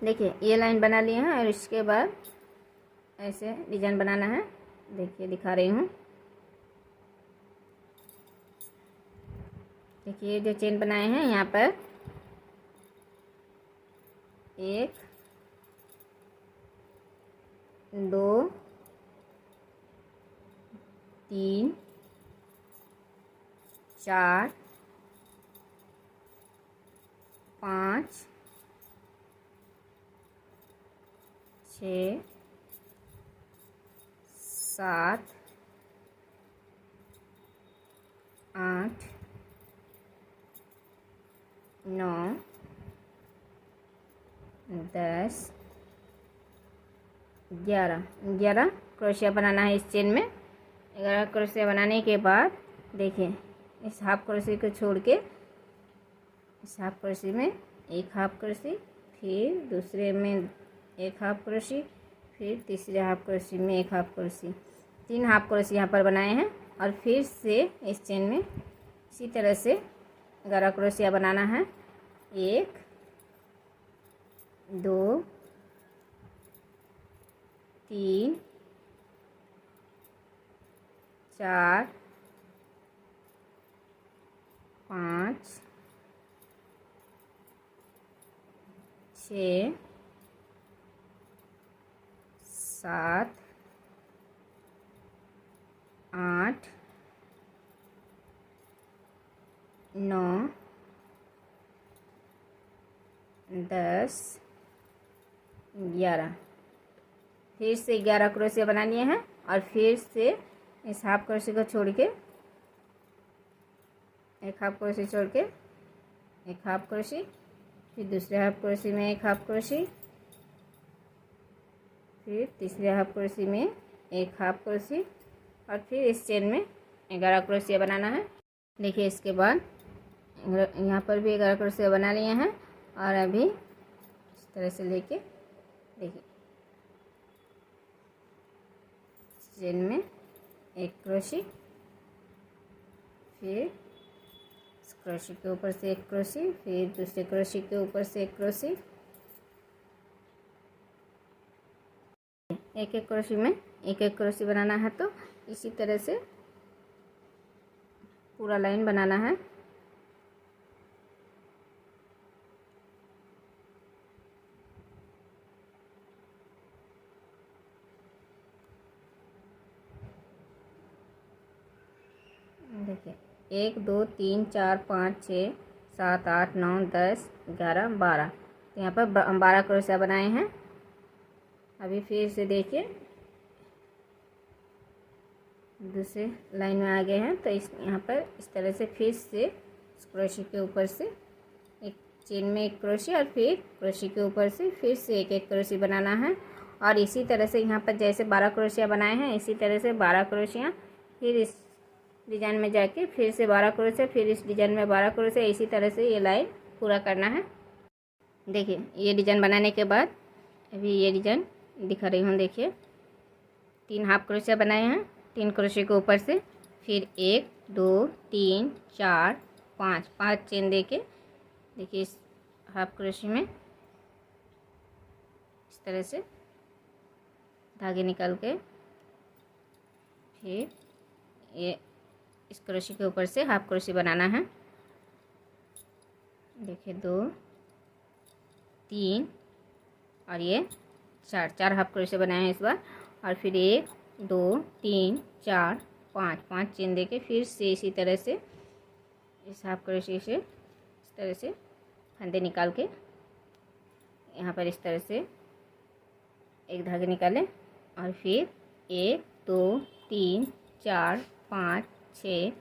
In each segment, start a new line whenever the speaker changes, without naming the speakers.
देखिए ये लाइन बना लिए हैं और इसके बाद ऐसे डिजाइन बनाना है। देखिए दिखा रही हूँ। देखिए जो चेन बनाए हैं यहाँ पर 1 2 3 4 5 6 7 8 9 10 11 क्रोशिया बनाना है इस चेन में। 11 क्रोशिया बनाने के बाद देखिए इस हाफ क्रोशिया को छोड़ के इस हाफ क्रोशिया में एक हाफ क्रोशिया, फिर दूसरे में एक हाफ क्रोशिया, फिर तीसरे हाफ क्रोशिया में एक हाफ क्रोशिया, 3 हाफ क्रोशिया यहाँ पर बनाए हैं। और फिर से इस चेन में इसी तरह से 11 क्रोशिया बनाना है। 1 2 3 4 5 6 7 8 9 10 11 फिर से 11 क्रोशिया बना लिए हैं। और फिर से इस हाफ क्रोशिया को छोड़ के एक हाफ क्रोशिया छोड़ के एक हाफ क्रोशिया, फिर दूसरे हाफ क्रोशिया में एक हाफ क्रोशिया, फिर तीसरे हाफ क्रोशिया में एक हाफ क्रोशिया और फिर इस चेन में 11 क्रोशिया बनाना है। देखिए इसके बाद यहाँ पर भी 11 क्रोशिया बना लिए हैं। और अभी इस तरह से लेके देखिए चेन में एक क्रोशिया, फिर इस क्रोशिया के ऊपर से एक क्रोशिया, फिर दूसरे क्रोशिया के ऊपर से एक क्रोशिया, एक एक क्रोशिया में एक एक क्रोशिया बनाना है। तो इसी तरह से पूरा लाइन बनाना है। देखिए 1 2 3 4 5 6 7 8 9 10 11 12, तो यहाँ पर 12 क्रोशिया बनाए हैं। अभी फिर से देखिए दूसरे लाइन में आ गए हैं। तो इस यहाँ पर इस तरह से फिर से इस क्रोशिया के ऊपर से एक चेन में एक क्रोशिया और फिर क्रोशिया के ऊपर से फिर से एक एक क्रोशिया बनाना है। और इसी तरह से यहाँ पर जैसे 12 क्रोशिया बनाए हैं इसी तरह से 12 क्रोशिया, फिर इस डिजाइन में जाके फिर से 12 क्रोशिया, फिर इस डिजाइन में 12 क्रोशिया, इसी तरह से ये लाइन पूरा करना है। देखिए ये डिजाइन बनाने के बाद अभी ये डिजाइन दिखा रही हूँ। देखिए 3 हाफ क्रोशिया बनाए हैं, 3 क्रोशिया के ऊपर से फिर 1 2 3 4 5 5 चेन देके देखिए इस हाफ क्रोशिया में इस तरह से धागे निकाल के फिर ये इस क्रोशिया के ऊपर से हाफ क्रोशिया बनाना है। देखिए 2 3 और ये 4 हाफ क्रोशिया बनाए हैं इस बार। और फिर 1 2 3 4 5 5 चेन देके फिर से इसी तरह से इस हाफ क्रोशिया से इस तरह से फंदे निकाल के यहाँ पर इस तरह से एक धागे निकालें। और फिर 1 2 3 4 5 6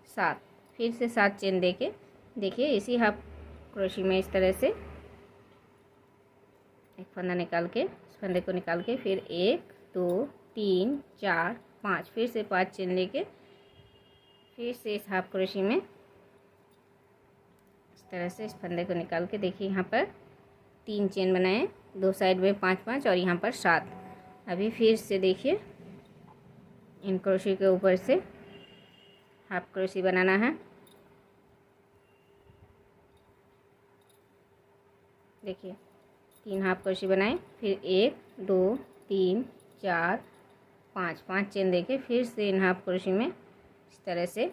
7 फिर से 7 चेन देके देखिए इसी हाफ क्रोशिया में इस तरह से एक फंदा निकाल के इस फंदे को निकाल के फिर 1 2 3 4 5 फिर से 5 चेन लेके फिर से इस हाफ क्रोशिया में इस तरह से इस फंदे को निकाल के देखिए यहाँ पर 3 चेन बनाए, 2 साइड में 5 5 और यहाँ पर 7। अभी फिर से देखिए इन क्रोशिया के ऊपर से हाफ क्रोशिया बनाना है। देखिए 3 हाफ क्रोशे बनाए, फिर 1 2 3 4 5 चेन देके फिर से इन हाफ क्रोशे में इस तरह से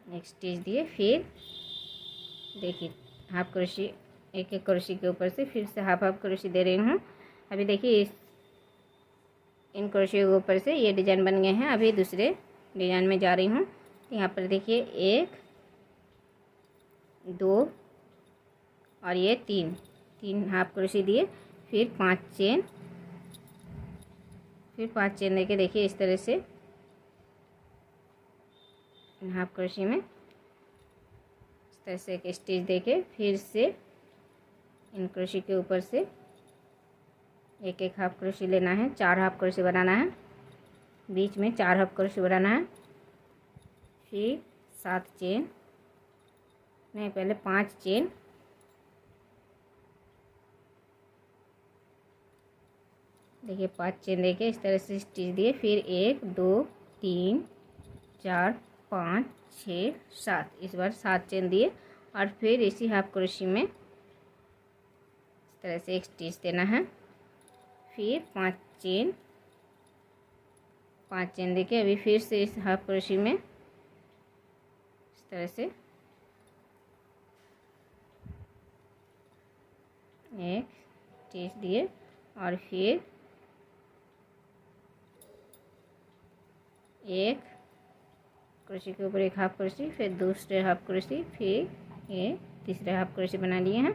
एक स्टिच दिए। फिर देखिए हाफ क्रोशे एक क्रोशे के ऊपर से फिर से हाफ क्रोशे दे रही हूँ। अभी देखिए इन क्रोशे के ऊपर से ये डिज़ाइन बन गए हैं। अभी दूसरे डिज़ाइन में जा रही हूँ। यहाँ पर देखिए 1 2 और ये 3 हाफ क्रोशे दिए, फिर 5 चेन, फिर 5 चेन देके देखिए इस तरह से हाफ क्रोशे में इस तरह से एक स्टिच देके फिर से इन क्रोशे के ऊपर से एक हाफ क्रोशे लेना है। 4 हाफ क्रोशे बनाना है, बीच में 4 हाफ क्रोशे बनाना है, फिर 7 चेन नहीं पहले 5 चेन, देखिए 5 चेन देके इस तरह से स्टिच दिए, फिर 1 2 3 4 5 6 7 इस बार 7 चेन दिए और फिर इसी हाफ क्रोशे में इस तरह से एक स्टिच देना है। फिर 5 चेन देके अभी फिर से इस हाफ क्रोशे में इस तरह से एक स्टिच दिए और फिर एक क्रोशे के ऊपर एक हाफ क्रोशे, फिर दूसरे हाफ क्रोशे, फिर ये तीसरे हाफ क्रोशे बना लिए हैं।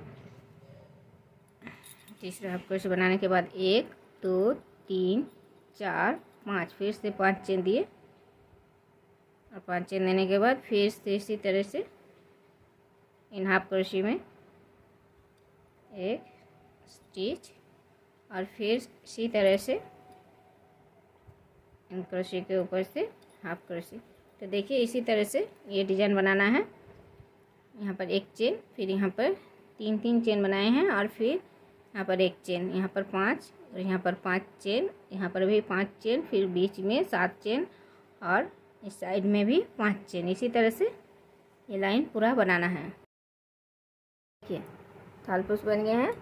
तीसरे हाफ क्रोशे बनाने के बाद 1 2 3 4 5 फिर से 5 चेन दिए और 5 चेन देने के बाद फिर से इसी तरह से इन हाफ क्रोशे में एक स्टिच और फिर इसी तरह से इन क्रोशे के ऊपर से हाफ क्रोशे। तो देखिए इसी तरह से ये डिज़ाइन बनाना है। यहाँ पर एक चेन, फिर यहाँ पर 3 चेन बनाए हैं और फिर यहाँ पर एक चेन, यहाँ पर 5 और यहाँ पर 5 चेन, यहाँ पर भी 5 चेन, फिर बीच में 7 चेन और इस साइड में भी 5 चेन। इसी तरह से ये लाइन पूरा बनाना है। देखिए थालपुस बन गए हैं।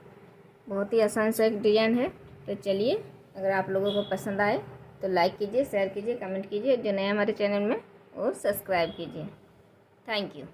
बहुत ही आसान सा एक डिज़ाइन है। तो चलिए अगर आप लोगों को पसंद आए तो लाइक कीजिए, शेयर कीजिए, कमेंट कीजिए। जो नया हमारे चैनल में वो सब्सक्राइब कीजिए। Thank you.